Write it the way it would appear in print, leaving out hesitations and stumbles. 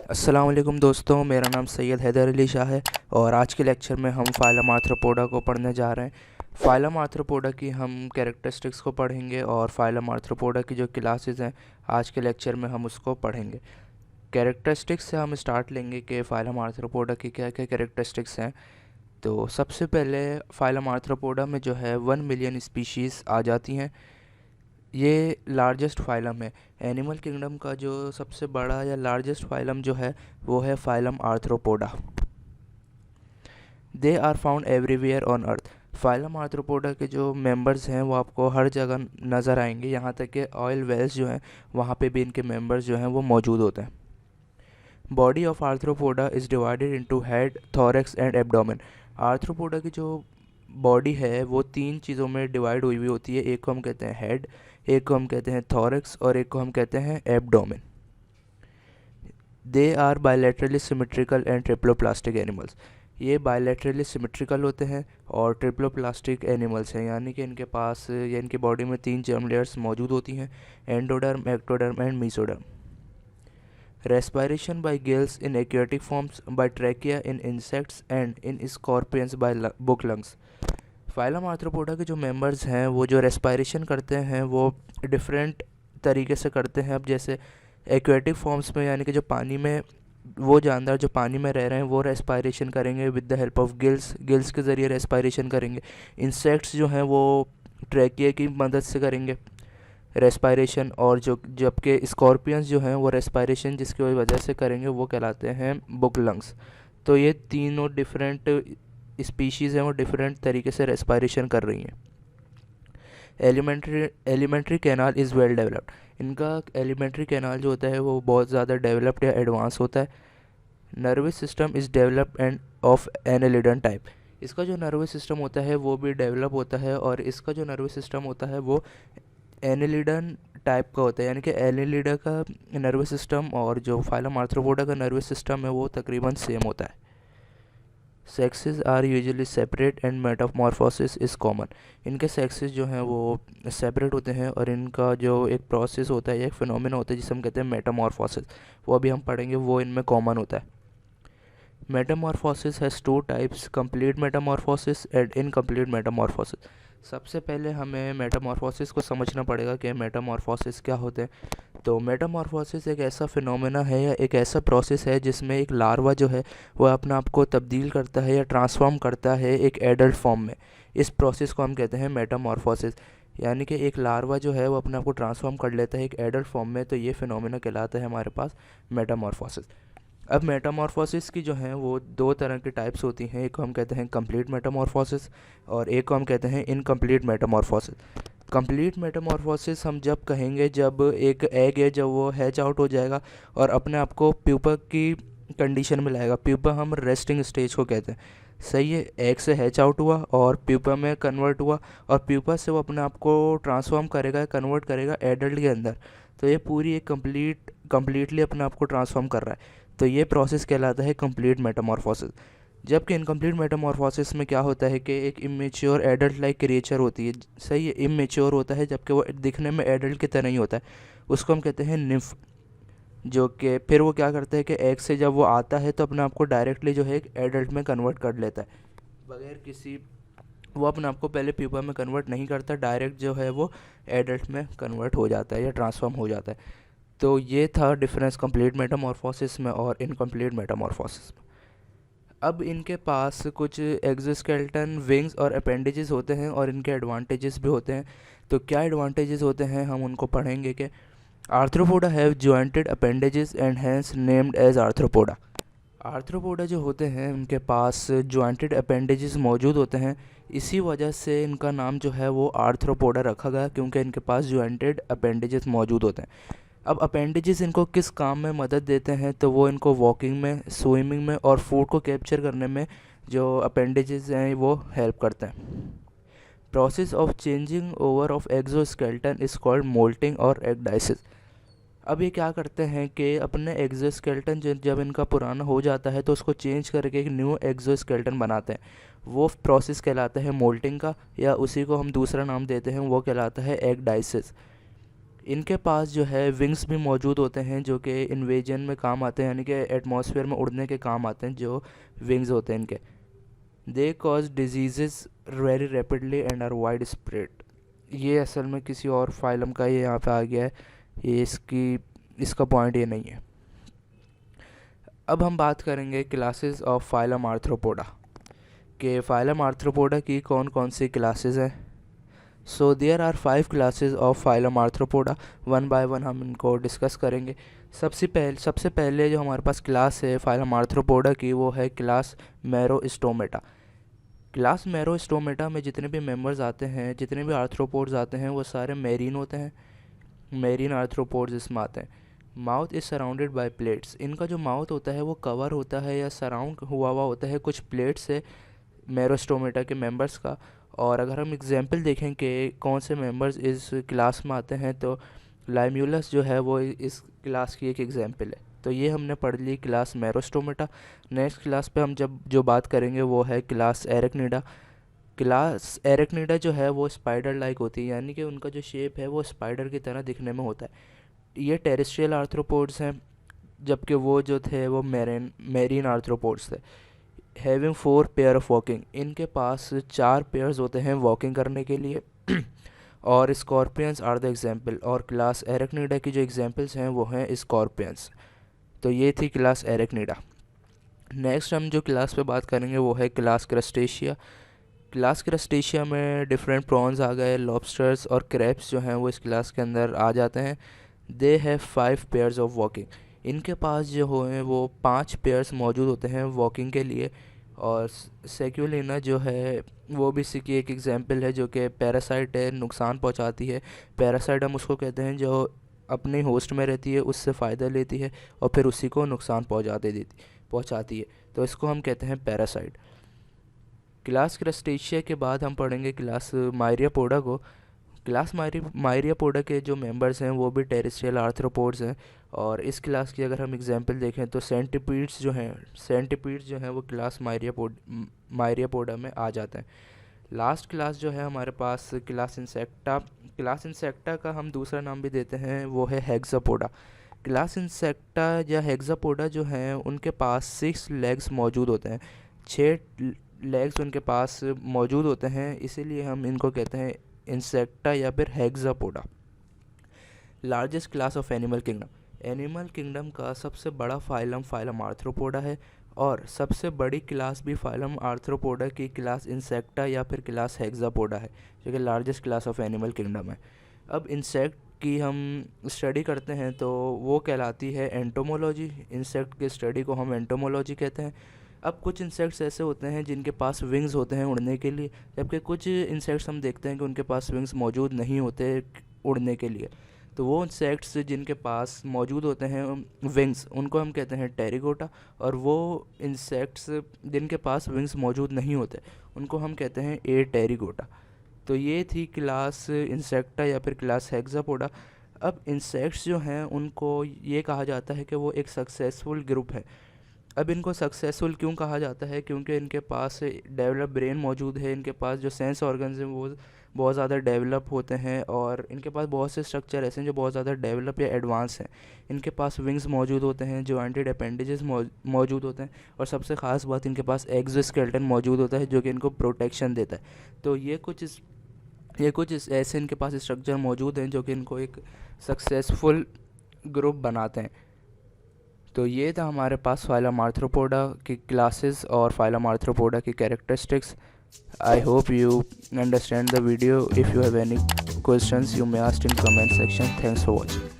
अस्सलाम वालेकुम दोस्तों, मेरा नाम सैयद हैदर अली शाह है और आज के लेक्चर में हम फाइलम आर्थ्रोपोडा को पढ़ने जा रहे हैं। फाइलम आर्थ्रोपोडा की हम कैरेक्टरिस्टिक्स को पढ़ेंगे और फाइलम आर्थ्रोपोडा की जो क्लासेस हैं आज के लेक्चर में हम उसको पढ़ेंगे। कैरेक्टरिस्टिक्स से हम स्टार्ट लेंगे कि फाइलम आर्थ्रोपोडा की क्या क्या कैरेक्टरिस्टिक्स हैं। तो सबसे पहले फाइलम आर्थ्रोपोडा में जो है 1 मिलियन स्पीशीज़ आ जाती हैं। ये लार्जेस्ट फाइलम है। एनिमल किंगडम का जो सबसे बड़ा या लार्जेस्ट फाइलम जो है वो है phylum arthropoda. They are found everywhere on earth. Phylum arthropoda के जो मेंबर्स हैं वो आपको हर जगह नज़र आएंगे, यहाँ तक कि ऑयल वेल्स जो हैं वहाँ पे भी इनके मेंबर्स जो हैं वो मौजूद होते हैं। Body of arthropoda is divided into head, thorax and abdomen. Arthropoda की जो बॉडी है वो 3 चीज़ों में डिवाइड हुई हुई होती है। एक को हम कहते हैं हेड, एक को हम कहते हैं थोरैक्स और एक को हम कहते हैं abdomen. They are bilaterally symmetrical and triploblastic animals. ये बायलैटरली सिमेट्रिकल होते हैं और ट्रिप्लोप्लास्टिक एनिमल्स हैं, यानी कि इनके पास या इनकी बॉडी में 3 जर्म लेयर्स मौजूद होती हैं, endoderm, ectoderm and mesoderm. Respiration by gills in aquatic forms, by trachea in insects and in scorpions by book lungs. Phylum arthropoda के जो मेंबर्स हैं वो जो रेस्पायरेशन करते हैं वो डिफरेंट तरीके से करते हैं। अब जैसे एक्वेटिक फॉर्म्स में, यानी कि जो पानी में, वो जानवर जो पानी में रह रहे हैं वो रेस्पायरेशन करेंगे with the help of gills के ज़रिए रेस्पायरेशन करेंगे। इंसेक्ट्स जो हैं वो ट्रैकिया की मदद से करेंगे रेस्पायरेशन, और जो जबकि स्कॉर्पियंस जो हैं वो रेस्पायरेशन जिसकी वजह से करेंगे वो कहलाते हैं बुक लंग्स। तो ये तीनों डिफरेंट स्पीशीज़ हैं वो डिफरेंट तरीके से रेस्पायरेशन कर रही हैं। Alimentary canal is well developed. इनका एलिमेंट्री कैनाल जो होता है वो बहुत ज़्यादा डेवलप्ड या एडवांस होता है। Nervous system is developed and of annelidan type. इसका जो नर्वस सिस्टम होता है वो भी डेवलप होता है और इसका जो नर्वस सिस्टम होता है वो एनेलिडन टाइप का होता है, यानी कि एनेलिडा का नर्वस सिस्टम और जो फाइलम आर्थ्रोपोडा का नर्वस सिस्टम है वो तकरीबन सेम होता है। Sexes are usually separate and metamorphosis is common. इनके सेक्सेस जो हैं वो सेपरेट होते हैं और इनका जो एक प्रोसेस होता है या एक फिनोमेना होता है जिसे हम कहते हैं मेटामॉर्फोसिस, वो अभी हम पढ़ेंगे, वो इनमें कॉमन होता है। Metamorphosis has 2 types, complete Metamorphosis and incomplete Metamorphosis. सबसे पहले हमें मेटामॉर्फोसिस को समझना पड़ेगा कि मेटामॉर्फोसिस क्या होते हैं। तो मेटामॉर्फोसिस एक ऐसा फिनोमेना है या एक ऐसा प्रोसेस है जिसमें एक लार्वा जो है वह अपने आप को तब्दील करता है या ट्रांसफॉर्म करता है एक एडल्ट फॉर्म में। इस प्रोसेस को हम कहते हैं मेटामॉर्फोसिस, यानी कि एक लार्वा जो है वो अपने आप को ट्रांसफॉर्म कर लेता है एक एडल्ट फॉर्म में। तो ये फिनोमेना कहलाता है हमारे पास मेटामॉर्फोसिस। अब मेटामॉर्फोसिस की जो हैं वो 2 तरह की टाइप्स होती हैं। एक को हम कहते हैं कंप्लीट मेटामॉर्फोसिस और एक को हम कहते हैं इनकम्प्लीट मेटामॉर्फोसिस। कंप्लीट मेटामॉर्फोसिस हम जब कहेंगे जब एक एग है जब वो हैच आउट हो जाएगा और अपने आप को प्यूपा की कंडीशन में लाएगा। प्यूपा हम रेस्टिंग स्टेज को कहते हैं, सही है। एग से हैच आउट हुआ और प्यूपा में कन्वर्ट हुआ और प्यूपा से वो अपने आप को ट्रांसफॉर्म करेगा, कन्वर्ट करेगा एडल्ट के अंदर। तो ये पूरी एक कम्प्लीटली अपने आप को ट्रांसफॉर्म कर रहा है। तो ये प्रोसेस कहलाता है कंप्लीट मेटामॉर्फोसिस। जबकि इनकम्प्लीट मेटामॉर्फोसिस में क्या होता है कि एक इमेच्योर एडल्ट लाइक क्रिएचर होती है, सही है, इमेच्योर होता है जबकि वो दिखने में एडल्ट की तरह ही होता है, उसको हम कहते हैं निम्फ। जो कि फिर वो क्या करता है कि एग से जब वो आता है तो अपने आप को डायरेक्टली जो है एक एडल्ट में कन्वर्ट कर लेता है बगैर किसी, वो अपने आप को पहले प्यूपा में कन्वर्ट नहीं करता, डायरेक्ट जो है वो एडल्ट में कन्वर्ट हो जाता है या ट्रांसफॉर्म हो जाता है। तो ये था डिफरेंस कंप्लीट मेटामॉर्फोसिस में और इनकम्प्लीट मेटामॉर्फोसिस में। अब इनके पास कुछ एक्सोस्केलेटन, विंग्स और अपेंडेजेस होते हैं और इनके एडवांटेजेस भी होते हैं। तो क्या एडवांटेजेस होते हैं हम उनको पढ़ेंगे कि arthropoda have jointed appendages and hence named as arthropoda. Arthropoda जो होते हैं उनके पास जॉइंटेड अपेंडेजेस मौजूद होते हैं, इसी वजह से इनका नाम जो है वो आर्थ्रोपोडा रखा गया क्योंकि इनके पास जॉइंटेड अपेंडेजेस मौजूद होते हैं। अब अपेंडेजेस इनको किस काम में मदद देते हैं, तो वो इनको वॉकिंग में, स्विमिंग में और फूड को कैप्चर करने में जो अपेंडेजेस हैं वो हेल्प करते हैं। Process of changing over of exoskeleton is called moulting और एगडाइसिस। अब ये क्या करते हैं कि अपने एक्सोस्केलेटन जब इनका पुराना हो जाता है तो उसको चेंज करके एक न्यू एक्सोस्केलेटन बनाते हैं। वो प्रोसेस कहलाता है मोल्टिंग का, या उसी को हम दूसरा नाम देते हैं वो कहलाता है एगडाइसिस। इनके पास जो है विंग्स भी मौजूद होते हैं जो कि इन्वेजन में काम आते हैं, यानी कि एटमॉस्फेयर में उड़ने के काम आते हैं जो विंग्स होते हैं इनके। They cause disease very rapidly and are wide spread. ये असल में किसी और फाइलम का ये यहाँ पे आ गया है, ये इसका पॉइंट ये नहीं है। अब हम बात करेंगे क्लासेस ऑफ फाइलम आर्थ्रोपोडा के फाइलम आर्थ्रोपोडा की कौन कौन सी क्लासेस हैं। So there are 5 classes of phylum arthropoda. One by one हम इनको डिस्कस करेंगे। सबसे पहले जो हमारे पास क्लास है फाइलम आर्थ्रोपोडा की वो है क्लास मैरोस्टोमेटा। क्लास मैरोस्टोमेटा में जितने भी मेंबर्स आते हैं, जितने भी आर्थ्रोपोड्स आते हैं, वो सारे मेरीन होते हैं। मेरीन आर्थ्रोपोड्स इसमें आते हैं। Mouth is surrounded by plates. इनका जो माउथ होता है वो कवर होता है या सराउंड हुआ होता है कुछ प्लेट से मैरोस्टोमेटा के मेंबर्स का। और अगर हम एग्जांपल देखें कि कौन से मेंबर्स इस क्लास में आते हैं, तो लाइम्यूलस जो है वो इस क्लास की एक एग्जांपल है। तो ये हमने पढ़ ली क्लास मैरोस्टोमेटा। नेक्स्ट क्लास पे हम जो बात करेंगे वो है क्लास एरेक्निडा। क्लास एरेक्निडा जो है वो स्पाइडर लाइक होती है, यानी कि उनका जो शेप है वो स्पाइडर की तरह दिखने में होता है। ये टेरेस्ट्रियल आर्थ्रोपोड्स हैं, जबकि वो जो थे वो मेरीन आर्थ्रोपोड्स थे। Having 4 pair of walking. इनके पास 4 पेयर्स होते हैं वॉकिंग करने के लिए। और स्कॉर्पियंस आर द एग्जाम्पल। और क्लास एरेक्निडा की जो एग्जाम्पल्स हैं वो हैं स्कॉर्पियंस। तो ये थी क्लास एरेक्निडा। नेक्स्ट हम जो क्लास पे बात करेंगे वो है क्लास क्रस्टेशिया। क्लास क्रस्टेशिया में डिफरेंट प्रॉन्स आ गए, लॉबस्टर्स और क्रैब्स जो हैं वो इस क्लास के अंदर आ जाते हैं। They have 5 pairs of walking. इनके पास जो हैं वो 5 पेयर्स मौजूद होते हैं वॉकिंग के लिए। और सेक्युलिना जो है वो भी इसी की एक एग्जांपल है, जो कि पैरासाइट है, नुकसान पहुंचाती है। पैरासाइट हम उसको कहते हैं जो अपने होस्ट में रहती है, उससे फ़ायदा लेती है और फिर उसी को नुकसान पहुंचाती है। तो इसको हम कहते हैं पैरासाइट। क्लास क्रस्टेशिया के बाद हम पढ़ेंगे क्लास मायरियापोडा को। क्लास मायरियापोडा के जो मेंबर्स हैं वो भी टेरेस्ट्रियल आर्थ्रोपोड्स हैं। और इस क्लास की अगर हम एग्जांपल देखें तो सेंटीपीड्स जो हैं वो क्लास मायरियापोडा में आ जाते हैं। लास्ट क्लास जो है हमारे पास क्लास इंसेक्टा। क्लास इंसेक्टा का हम दूसरा नाम भी देते हैं, वो है हेक्सापोडा। क्लास इंसेक्टा या हेक्सापोडा जो हैं उनके पास 6 लेग्स मौजूद होते हैं। 6 लेग्स उनके पास मौजूद होते हैं, इसीलिए हम इनको कहते हैं इंसेक्टा या फिर Hexapoda. Largest class of animal kingdom का सबसे बड़ा फाइलम आर्थ्रोपोडा है। और सबसे बड़ी क्लास भी फाइलम आर्थ्रोपोडा की क्लास इंसेक्टा या फिर क्लास हेक्सापोडा है, जो कि largest class of animal kingdom है। अब इंसेक्ट की हम स्टडी करते हैं तो वो कहलाती है एंटोमोलॉजी। इंसेक्ट की स्टडी को हम एंटोमोलॉजी कहते हैं। अब कुछ इंसेक्ट्स ऐसे होते हैं जिनके पास विंग्स होते हैं उड़ने के लिए, जबकि कुछ इंसेक्ट्स हम देखते हैं कि उनके पास विंग्स मौजूद नहीं होते उड़ने के लिए। तो वो इंसेक्ट्स जिनके पास मौजूद होते हैं विंग्स, उनको हम कहते हैं टेरिगोटा। और वो इंसेक्ट्स जिनके पास विंग्स मौजूद नहीं होते उनको हम कहते हैं ए टेरिगोटा। तो ये थी क्लास इंसेक्टा या फिर क्लास हेक्सापोडा। अब इंसेक्ट्स जो हैं उनको ये कहा जाता है कि वो एक सक्सेसफुल ग्रुप है। अब इनको सक्सेसफुल क्यों कहा जाता है? क्योंकि इनके पास डेवलप ब्रेन मौजूद है, इनके पास जो सेंस ऑर्गन्स हैं वो बहुत ज़्यादा डेवलप होते हैं, और इनके पास बहुत से स्ट्रक्चर ऐसे हैं जो बहुत ज़्यादा डेवलप या एडवांस हैं। इनके पास विंग्स मौजूद होते हैं, जो एंटीड अपेंडेजेस मौजूद होते हैं, और सबसे ख़ास बात इनके पास एक्सोस्केलेटन मौजूद होता है जो कि इनको प्रोटेक्शन देता है। तो ये कुछ ऐसे इनके पास स्ट्रक्चर मौजूद हैं जो कि इनको एक सक्सेसफुल ग्रुप बनाते हैं। तो ये था हमारे पास फाइलम आर्थ्रोपोडा की क्लासेस और फाइलम आर्थ्रोपोडा की characteristics. I hope you understand the video. If you have any questions, you may ask in comment section. Thanks for watching.